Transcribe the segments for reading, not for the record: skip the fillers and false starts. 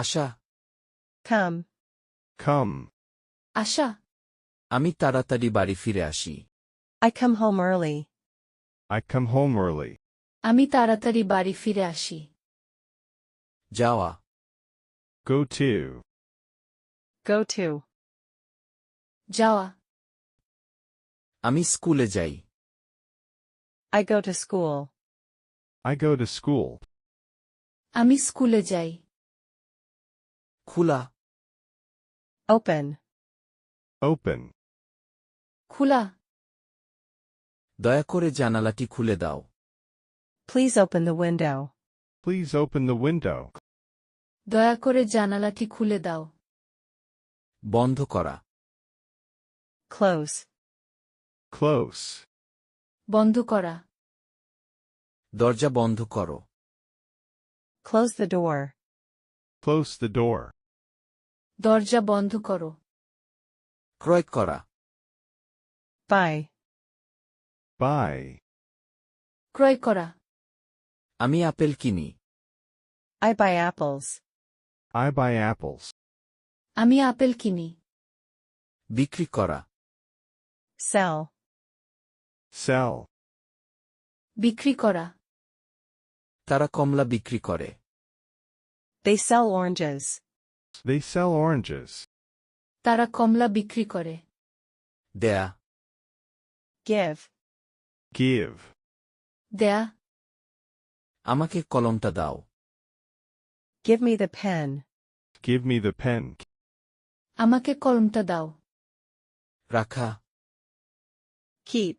আসা। Come. Come. আসা। আমি তাড়াতাড়ি বাড়ি ফিরে আসি। I come home early. I come home early. আমি তাড়াতাড়ি বাড়ি ফিরে আসি। যাওয়া। Go to. Go to. যাওয়া। আমি স্কুলে যাই। I go to school. I go to school. আমি স্কুলে যাই। খোলা। Open. Open. খোলা। দয়া করে জানালাটি খুলে দাও। Please open the window. Please open the window. দয়া করে জানালাটি খুলে দাও। বন্ধ করা। Close. Close. বন্ধ করা। দরজা বন্ধ করো। Close the door. Close the door. দরজা বন্ধ করো। ক্রয় করা। Buy. Buy. ক্রয় করা। আমি আপেল কিনি। I buy apples. I buy apples. আমি আপেল কিনি। বিক্রি করা। Sell. Sell. বিক্রি করা। তারা কমলা বিক্রি করে। They sell oranges. They sell oranges. তারা কমলা বিক্রি করে। দেয়া। Give. Give. দেয়া। আমাকে কলমটা দাও। Give me the pen. Give me the pen. আমাকে কলমটা দাও। রাখা। Keep.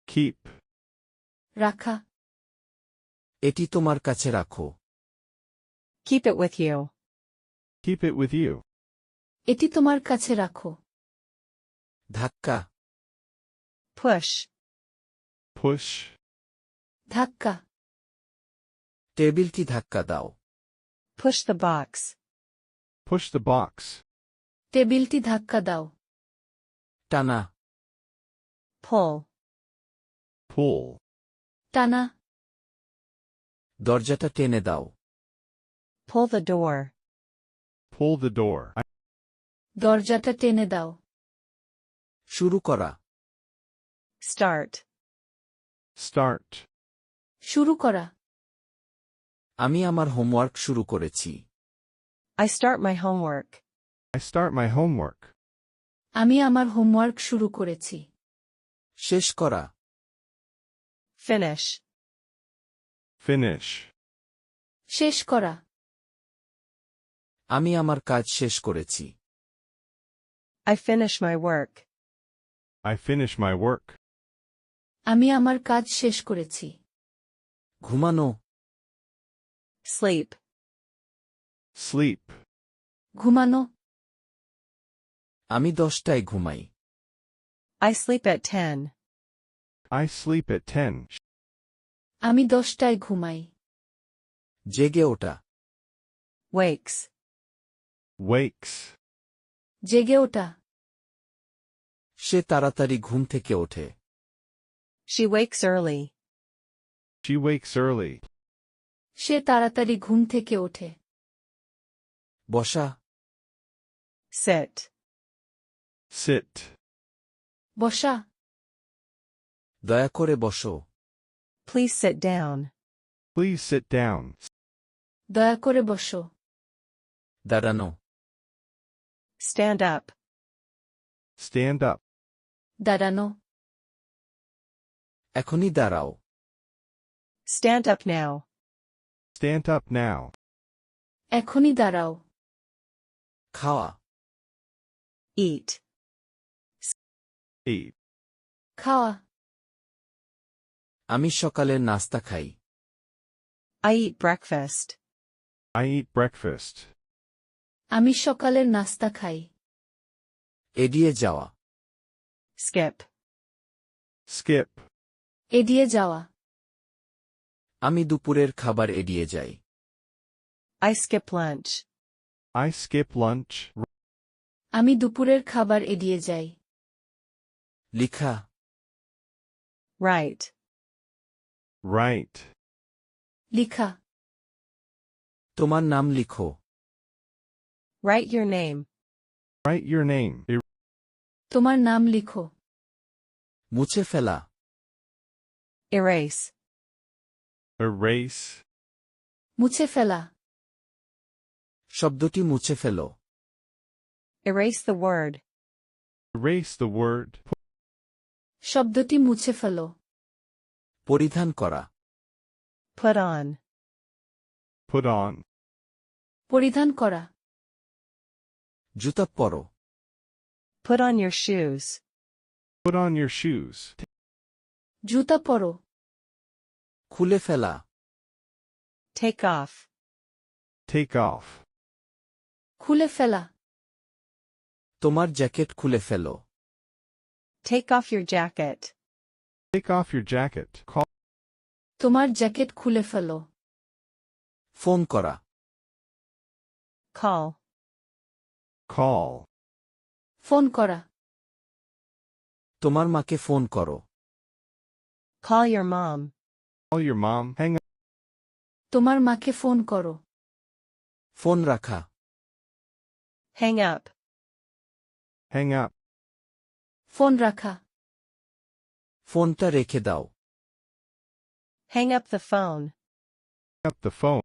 Keep. রাখা। এটি তোমার কাছে রাখো। Keep it with you. Keep it with you. এটি তোমার কাছে রাখো। ধাক্কা। Push. Push. ধাক্কা। টেবিলটি ধাক্কা দাও। Push the box. Push the box. টেবিলটি ধাক্কা দাও। টানা। Pull. Pull. টানা। দরজাটা টেনে দাও। Pull the door. Pull the door. দরজাটা টেনে দাও। শুরু করা। Start. Start. শুরু করা। আমি আমার হোমওয়ার্ক শুরু করেছি। I start my homework. I start my homework. আমি আমার হোমওয়ার্ক শুরু করেছি। শেষ করা। Finish. Finish. শেষ করা। আমি আমার কাজ শেষ করেছি। I finish my work. I finish my work. আমি আমার কাজ শেষ করেছি। ঘুমানো। Sleep. Sleep. ঘুমানো। আমি 10টায় ঘুমাই। I sleep at 10. I sleep at 10. আমি 10টায় ঘুমাই। জেগে ওঠা। Wakes. Wakes. জেগে ওঠা। সে তাড়াতাড়ি ঘুম থেকে ওঠে। She wakes early. She wakes early. সে তাড়াতাড়ি ঘুম থেকে ওঠে। বসা। Sit. Sit. বসা। দয়া করে বসো। Please sit down. Please sit down. দয়া করে বসো। দাঁড়ানো। Stand up. Stand up. দাঁড়ানো। এখনই দাঁড়াও। Stand up now. Stand up now. এখনই দাঁড়াও। খাওয়া। Eat. Eat. খাওয়া। আমি সকালের নাস্তা খাই। I eat breakfast. I eat breakfast. আমি সকালের নাস্তা খাই। এড়িয়ে যাওয়া। Skip. Skip. এড়িয়ে যাওয়া। আমি দুপুরের খাবার এড়িয়ে যাই। I skip lunch. I skip lunch. আমি দুপুরের খাবার এড়িয়ে যাই। লিখা। Write. Write. লিখা। তোমার নাম লিখো। Write your name. Write your name. তোমার নাম লিখো। মুছে ফেলা। Erase. Erase. মুছে ফেলা। শব্দটি মুছে ফেলো। Erase the word. Erase the word. শব্দটি মুছে ফেলো। পরিধান করা। Put on. Put on. পরিধান করা। জুতা পরো। Put on your shoes. Put on your shoes. জুতা পরো। খুলে ফেলা। Take off. Take off. খুলে ফেলা। তোমার জ্যাকেট খুলে ফেলো। Take off your jacket. Take off your jacket. Call. তোমার জ্যাকেট খুলে ফেলো। ফোন করা। Call. Call. ফোন করা। তোমার মাকে ফোন করো। Call your mom. Call your mom. Hang up. তোমার মাকে ফোন করো। ফোন রাখা। Hang up. Hang up. Phone রাখা। ফোনটা রেখে দাও। Hang up the phone. Hang up the phone.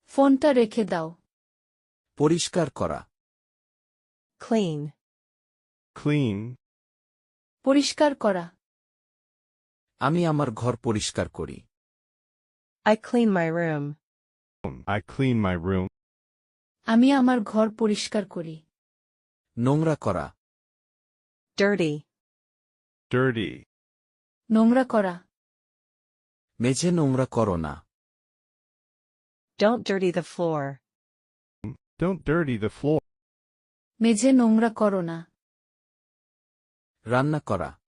ফোনটা রেখে দাও। পরিষ্কার করা। Clean. Clean. পরিষ্কার করা। আমি আমার ঘর পরিষ্কার করি। I clean my room. I clean my room. আমি আমার ঘর পরিষ্কার করি। নোংরা করা। Dirty. Dirty. নোংরা করা। মেঝে নোংরা করো না। Don't dirty the floor. Don't dirty the floor. মেঝে নোংরা করো না। রান্না করা।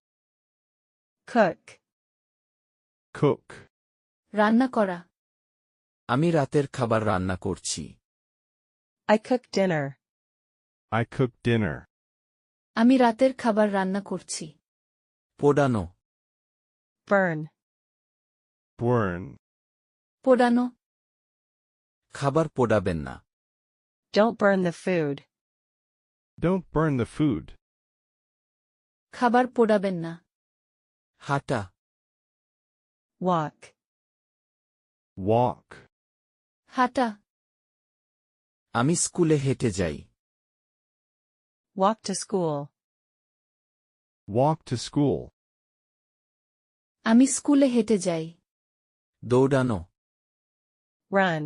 Cook. Cook. রান্না করা। আমি রাতের খাবার রান্না করছি। I cook dinner. I cook dinner. আমি রাতের খাবার রান্না করছি। পোড়ানো। Burn. Burn. পোড়ানো। খাবার পোড়াবেন না। Don't burn the food. Don't burn the food. খাবার পোড়াবেন না। হাঁটা। Walk. Walk. হাঁটা। আমি স্কুলে হেঁটে যাই। Walk to school. Walk to school. আমি স্কুলে হেঁটে যাই। দৌড়ানো। Run.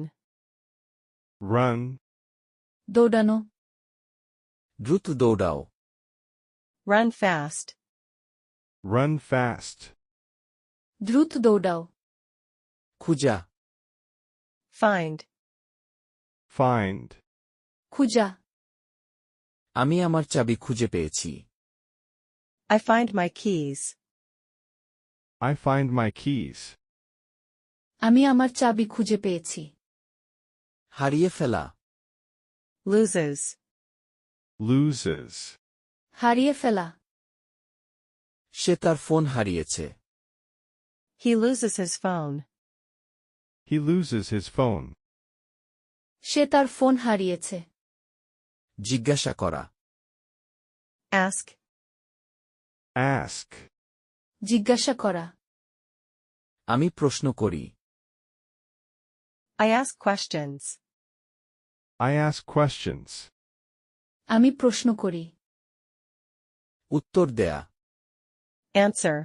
Run. দৌড়ানো। দ্রুত দৌড়াও। Run fast. Run fast. দ্রুত দৌড়াও। খুঁজা। Find. Find. খুঁজা। আমি আমার চাবি খুঁজে পেয়েছি। I find my keys. I find my keys. আমি আমার চাবি খুঁজে পেয়েছি। হারিয়ে ফেলা। Loses. Loses. হারিয়ে ফেলা। সে তার ফোন হারিয়েছে। He loses his phone. He loses his phone. সে তার ফোন হারিয়েছে। জিজ্ঞাসা করা। Ask. Ask. জিজ্ঞাসা করা। আমি প্রশ্ন করি। I ask questions. I ask questions. আমি প্রশ্ন করি। উত্তর দেয়া। Answer.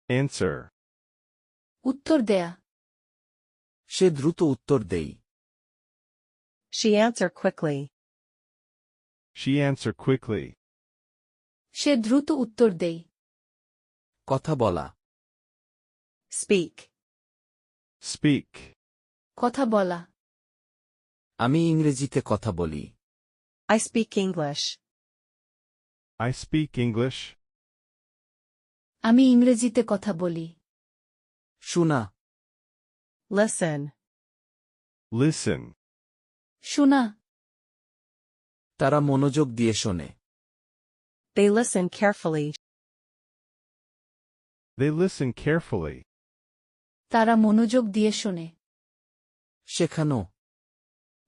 Answer. উত্তর দেয়া। সে দ্রুত উত্তর দেই। She answer quickly. She answer quickly. সে দ্রুত উত্তর দেই। কথা বলা। Speak. Speak. কথা বলা। আমি ইংরেজিতে কথা বলি। I speak English. I speak English. আমি ইংরেজিতে কথা বলি। শোনা। Listen. Listen. শোনা। তারা মনোযোগ দিয়ে শোনে। They listen carefully. They listen carefully. তারা মনোযোগ দিয়ে শোনে। শেখানো।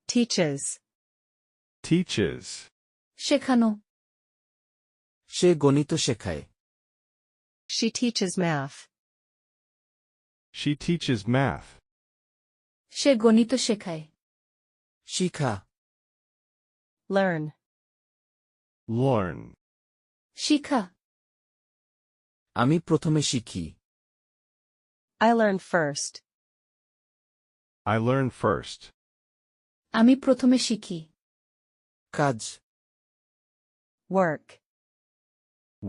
Teaches. teaches, শেখানো, সে গণিত শেখায়। She teaches math. she teaches math, সে গণিত শেখায়, শিখা, Learn. learn, শিখা, আমি প্রথমে শিখি। I learn first. I learn first, আমি প্রথমে শিখি, কাজ, Work.